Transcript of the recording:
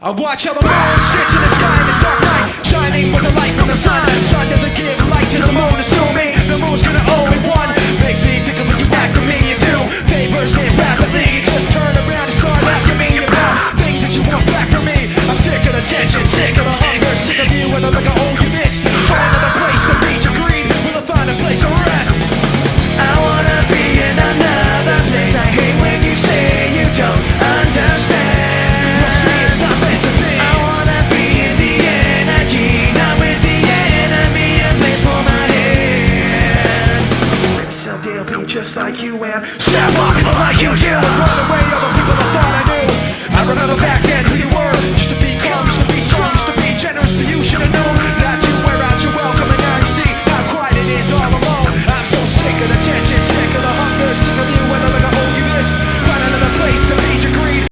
I watch how the moon sits in the sky in the dark night, shining with the light from the sun. The sun doesn't give light to the moon, assuming the moon's gonna owe me one. Makes me think of when you act to me, you do favors and